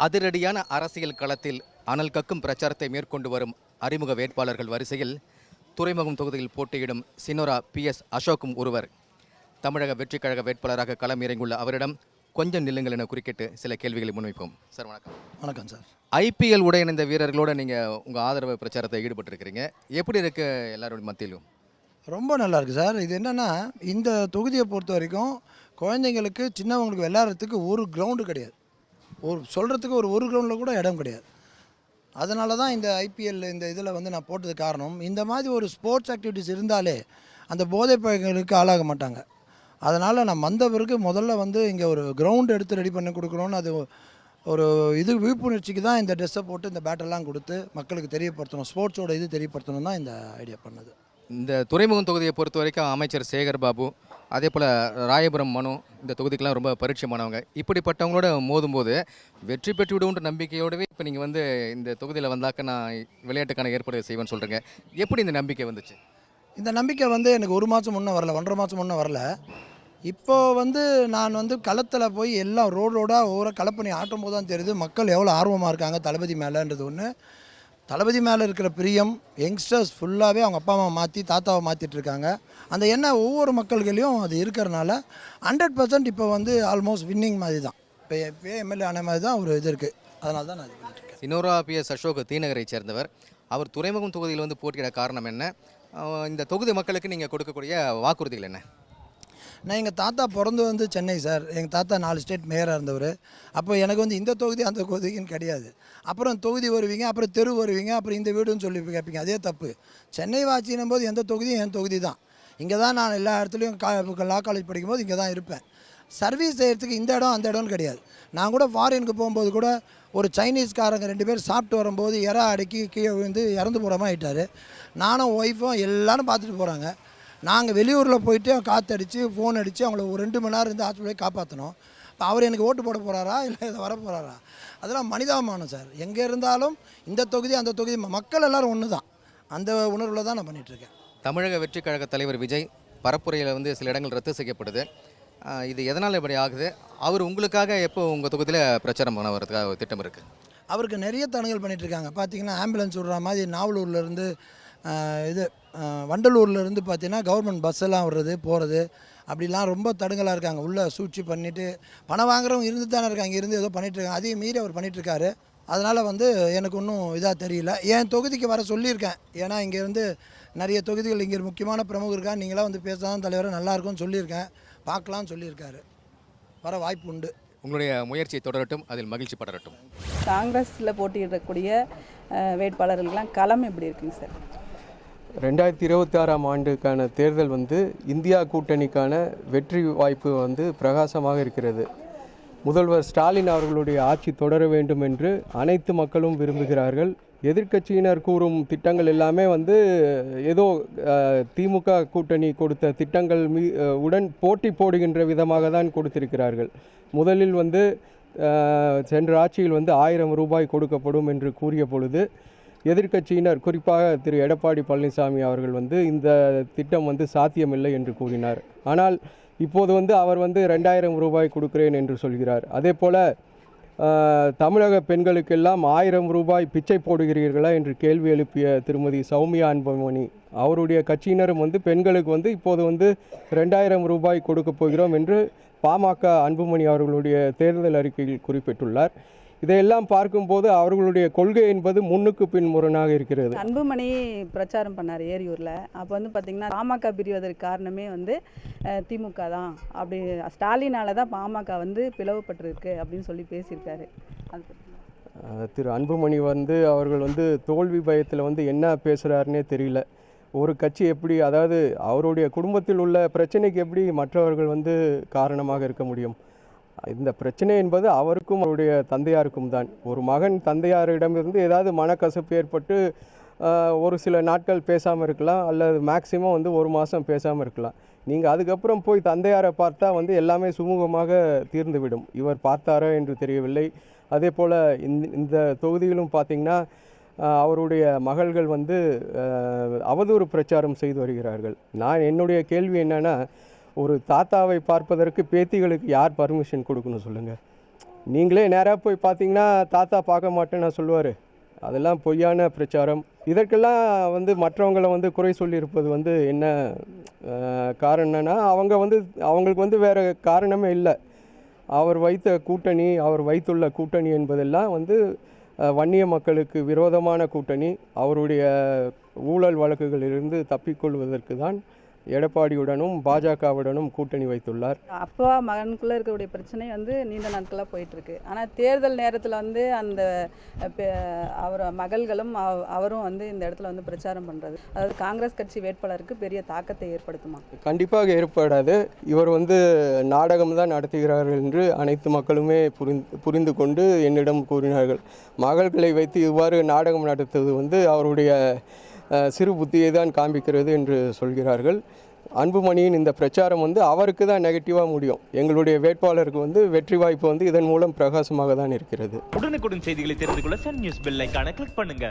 அதிரடியான அரசியல் களத்தில் அனல் கக்கும் பிரச்சாரத்தை மேற்கொண்டு வரும் அறிமுக வேட்பாளர்கள் வரிசையில் துறைமுகம் தொகுதியில் போட்டியிடும் சினோரா PS அசோக்கும் ஒருவர். தமிழக வெற்றிக் கழக வேட்பாளராக களம் இறங்கியுள்ள அவரிடம் கொஞ்சம் நில்லுங்கள் என குறுக்கிட்டு சில கேள்விகளை முன்வைப்போம். சார் வணக்கம். வணக்கம் சார். IPL உடைய இந்த வீரர்களோட நீங்கள் உங்கள் ஆதரவு பிரச்சாரத்தை ஈடுபட்டிருக்கிறீங்க. எப்படி இருக்கு எல்லாருடைய மத்தியிலும்? ரொம்ப நல்லா இருக்குது சார். இது என்னென்னா, இந்த தொகுதியை பொறுத்த வரைக்கும் குழந்தைங்களுக்கு சின்னவங்களுக்கு விளையாடுறதுக்கு ஒரு கிரவுண்டு கிடையாது. சொல்கிறதுக்கு ஒரு கிரவுண்டில் கூட இடம் கிடையாது. அதனால தான் இந்த IPL இந்த இதில் நான் போட்டது காரணம். இந்த மாதிரி ஒரு ஸ்போர்ட்ஸ் ஆக்டிவிட்டீஸ் இருந்தாலே அந்த போதைப் பழக்கங்களுக்கு ஆளாக மாட்டாங்க. அதனால் நான் வந்த பிறகு முதல்ல இங்கே ஒரு கிரவுண்டு எடுத்து ரெடி பண்ணி கொடுக்கணும்னு அது ஒரு விழிப்புணர்ச்சிக்கு தான் இந்த ட்ரெஸ்ஸை போட்டு இந்த பேட்டெல்லாம் கொடுத்து மக்களுக்கு தெரியப்படுத்தணும், ஸ்போர்ட்ஸோட தெரியப்படுத்தணும் தான் இந்த ஐடியா பண்ணது. இந்த துறைமுகம் தொகுதியை பொறுத்த வரைக்கும் அமைச்சர் சேகர் பாபு, அதே போல் ராயபுரம் மனு இந்த தொகுதிக்கெலாம் ரொம்ப பரிட்சயமானவங்க. இப்படிப்பட்டவங்களோட மோதும்போது வெற்றி பெற்று விடுன்ற நம்பிக்கையோடவே இப்போ நீங்கள் இந்த தொகுதியில் வந்தாக்க நான் விளையாட்டுக்கான ஏற்பாடு செய்வேன்னு சொல்கிறேங்க. எப்படி இந்த நம்பிக்கை வந்துச்சு? இந்த நம்பிக்கை எனக்கு 1 மாதம் முன்னே வரல, 1.5 மாதம் முன்னே வரல. இப்போது நான் களத்தில் போய் எல்லாம் ரோடாக ஒவ்வொரு களப்பணி ஆட்டும் போது தான் தெரியுது மக்கள் எவ்வளோ ஆர்வமாக இருக்காங்க தளபதி மேலேன்றது ஒன்று. தளபதி மேலே இருக்கிற பிரியம் யங்ஸ்டர்ஸ் ஃபுல்லாகவே அவங்க அப்பா அம்மா மாற்றி தாத்தாவை மாற்றிட்டுருக்காங்க. அந்த எண்ணம் ஒவ்வொரு மக்கள்களையும் அது இருக்கிறனால 100% இப்போ ஆல்மோஸ்ட் வின்னிங் மாதிரி தான். இப்போ MLA ஆன மாதிரி தான் ஒரு இது இருக்குது. அதனால தான் நான் இது பண்ணிட்டுருக்கேன். சினோரா PS அசோக் தீநகரை சேர்ந்தவர். அவர் துறைமுகம் தொகுதியில் போட்டியிட காரணம் என்ன? இந்த தொகுதி மக்களுக்கு நீங்கள் கொடுக்கக்கூடிய வாக்குறுதிகள் என்ன? நான் எங்கள் தாத்தா பிறந்து சென்னை சார். எங்கள் தாத்தா 4 ஸ்டேட் மேயராக இருந்தவர். அப்போ எனக்கு இந்த தொகுதி அந்த தொகுதின்னு கிடையாது. அப்புறம் தொகுதி வருவீங்க, அப்புறம் தெரு வருவீங்க, அப்புறம் இந்த வீடுன்னு சொல்லி கேட்பீங்க. அதே தப்பு. சென்னை வாட்சினும் போது எந்த தொகுதியும் என் தொகுதி தான். இங்கே தான் நான் எல்லா இடத்துலையும் லா காலேஜ் படிக்கும்போது இங்கே தான் இருப்பேன். சர்வீஸ் செய்கிறதுக்கு இந்த இடம் அந்த இடம்னு கிடையாது. நான் கூட ஃபாரினுக்கு போகும்போது கூட ஒரு சைனீஸ்காரங்க 2 பேர் சாப்பிட்டு வரும்போது அடக்கி கீழே விழுந்து இறந்து போகிற மாதிரி ஆகிட்டார். நானும் ஒய்ஃபும் எல்லோரும் பார்த்துட்டு போகிறாங்க. நாங்கள் வெளியூரில் போயிட்டு காற்றடிச்சு ஃபோன் அடித்து அவங்கள ஒரு 2 மணி நேரம் ஹாஸ்பிட்டலில் காப்பாற்றணும். இப்போ அவர் எனக்கு ஓட்டு போட போகிறாரா இல்லை இதை வர போகிறாரா? அதெல்லாம் மனிதாபிமானம் சார். எங்கே இருந்தாலும் இந்த தொகுதி அந்த தொகுதி மக்கள் எல்லோரும் ஒன்று தான். அந்த உணர்வில் தான் நான் பண்ணிகிட்ருக்கேன். தமிழக வெற்றிக் கழக தலைவர் விஜய் பரப்புரையில் சில இடங்கள் ரத்து செய்யப்படுது. இது எதனால் இப்படி ஆகுது? அவர் உங்களுக்காக எப்போ உங்கள் தொகுதியில் பிரச்சாரம் பண்ண வரதுக்காக திட்டம் இருக்குது? அவருக்கு நிறைய தடங்கல் பண்ணிகிட்ருக்காங்க. பார்த்தீங்கன்னா ஆம்புலன்ஸ் விடுற மாதிரி நாவலூர்லேருந்து வண்டலூர்லேருந்து பார்த்தீங்கன்னா கவர்மெண்ட் பஸ்ஸெல்லாம் விடுறது போகிறது அப்படிலாம் ரொம்ப தடங்கலாக இருக்காங்க. உள்ளே சூழ்ச்சி பண்ணிவிட்டு பணம் வாங்குறவங்க இருந்து தானே இருக்காங்க. இருந்து ஏதோ பண்ணிகிட்ருக்காங்க. அதையும் மீறி அவர் பண்ணிகிட்ருக்காரு. அதனால் எனக்கு ஒன்றும் இதாக தெரியல. என் தொகுதிக்கு வர சொல்லியிருக்கேன். ஏன்னா இங்கே நிறைய தொகுதிகள் இங்கே முக்கியமான பிரமுகர் இருக்காங்க. நீங்களாம் பேசலாம் தலைவரை நல்லாயிருக்கும்னு சொல்லியிருக்கேன். பார்க்கலான்னு சொல்லியிருக்காரு. வர வாய்ப்பு உண்டு. உங்களுடைய முயற்சியை தொடரட்டும், அதில் மகிழ்ச்சி படரட்டும். காங்கிரஸில் போட்டியிடக்கூடிய வேட்பாளர்களுக்கெல்லாம் களம் எப்படி இருக்குங்க சார்? 2026ஆம் ஆண்டுக்கான தேர்தல் இந்தியா கூட்டணிக்கான வெற்றி வாய்ப்பு பிரகாசமாக இருக்கிறது. முதல்வர் ஸ்டாலின் அவர்களுடைய ஆட்சி தொடர வேண்டும் என்று அனைத்து மக்களும் விரும்புகிறார்கள். எதிர்க்கட்சியினர் கூறும் திட்டங்கள் எல்லாமே ஏதோ திமுக கூட்டணி கொடுத்த திட்டங்கள் உடன் போட்டி போடுகின்ற விதமாக தான் கொடுத்திருக்கிறார்கள். முதலில் சென்ற ஆட்சியில் 1000 ரூபாய் கொடுக்கப்படும் என்று கூறிய பொழுது எதிர்க்கட்சியினர் குறிப்பாக திரு எடப்பாடி பழனிசாமி அவர்கள் இந்த திட்டம் சாத்தியமில்லை என்று கூறினார். ஆனால் இப்போது அவர் 2000 ரூபாய் கொடுக்கிறேன் என்று சொல்கிறார். அதே போல் தமிழக பெண்களுக்கெல்லாம் 1000 ரூபாய் பிச்சை போடுகிறீர்களா என்று கேள்வி எழுப்பிய திருமதி சௌமியா அன்புமணி அவருடைய கட்சியினரும் பெண்களுக்கு இப்போது 2000 ரூபாய் கொடுக்கப் போகிறோம் என்று பாமக அன்புமணி அவர்களுடைய தேர்தல் அறிக்கையில் குறிப்பிட்டுள்ளார். இதையெல்லாம் பார்க்கும்போது அவர்களுடைய கொள்கை என்பது முன்னுக்கு பின் முரணாக இருக்கிறது. அன்புமணி பிரச்சாரம் பண்ணார் ஏரியூரில். அப்போ பார்த்திங்கன்னா பாமக பிரிவதற்கு காரணமே திமுக தான், அப்படி ஸ்டாலினால் தான் பாமக பிளவுபட்டிருக்கு அப்படின்னு சொல்லி பேசியிருக்காரு. திரு அன்புமணி அவர்கள் தோல்வி பயத்தில் என்ன பேசுகிறாருன்னே தெரியல. ஒரு கட்சி எப்படி, அதாவது அவருடைய குடும்பத்தில் உள்ள பிரச்சனைக்கு எப்படி மற்றவர்கள் காரணமாக இருக்க முடியும்? இந்த பிரச்சனை என்பது அவருக்கும் அவருடைய தந்தையாருக்கும் தான். ஒரு மகன் தந்தையாரிடமிருந்து ஏதாவது மனக்கசப்பு ஏற்பட்டு ஒரு சில நாட்கள் பேசாமல் இருக்கலாம், அல்லது மேக்சிமம் 1 மாதம் பேசாமல் இருக்கலாம். நீங்கள் அதுக்கப்புறம் போய் தந்தையாரை பார்த்தா எல்லாமே சுமூகமாக தீர்ந்துவிடும். இவர் பார்த்தாரா என்று தெரியவில்லை. அதே போல் இந்த தொகுதியிலும் பார்த்திங்கன்னா அவருடைய மகள்கள் அவதூறு பிரச்சாரம் செய்து வருகிறார்கள். என்னுடைய கேள்வி என்னென்னா, ஒரு தாத்தாவை பார்ப்பதற்கு பேத்திகளுக்கு யார் பர்மிஷன் கொடுக்கணும் சொல்லுங்கள்? நீங்களே நேராக போய் பார்த்தீங்கன்னா தாத்தா பார்க்க மாட்டேன்னு நான் சொல்லுவார். அதெல்லாம் பொய்யான பிரச்சாரம். இதற்கெல்லாம் வந்து மற்றவங்களை வந்து குறை சொல்லியிருப்பது வந்து என்ன காரணம்னா, அவங்களுக்கு வந்து வேறு காரணமே இல்லை. அவர் வைத்த கூட்டணி, அவர் வைத்துள்ள கூட்டணி என்பதெல்லாம் வந்து வன்னிய மக்களுக்கு விரோதமான கூட்டணி. அவருடைய ஊழல் வழக்குகளிலிருந்து தப்பிக்கொள்வதற்கு தான் எடப்பாடியுடனும் பாஜகவுடனும் கூட்டணி வைத்துள்ளார். அப்பா மகனுக்குள்ளே இருக்கக்கூடிய பிரச்சனை வந்து நீண்ட நாட்களாக போயிட்டுருக்கு. ஆனால் தேர்தல் நேரத்தில் வந்து அந்த அவர் மகள்களும் அவரும் வந்து இந்த இடத்துல வந்து பிரச்சாரம் பண்ணுறது, அதாவது காங்கிரஸ் கட்சி வேட்பாளருக்கு பெரிய தாக்கத்தை ஏற்படுத்துமா? கண்டிப்பாக ஏற்படாது. இவர் வந்து நாடகம்தான் நடத்துகிறார்கள் என்று அனைத்து மக்களுமே புரிந்து கொண்டு என்னிடம் கூறினார்கள். மகள்களை வைத்து இவ்வாறு நாடகம் நடத்துவது வந்து அவருடைய சிறு புத்தியை தான் காண்பிக்கிறது என்று சொல்கிறார்கள். அன்புமணியின் இந்த பிரச்சாரம் வந்து அவருக்கு தான் நெகட்டிவாக முடியும். எங்களுடைய வேட்பாளருக்கு வந்து வெற்றி வாய்ப்பு வந்து இதன் மூலம் பிரகாசமாக தான் இருக்கிறது. உடனுக்குடன் செய்திகளை தெரிந்து கொள்ள சன் நியூஸ் பெல் ஐகானை கிளிக் பண்ணுங்க.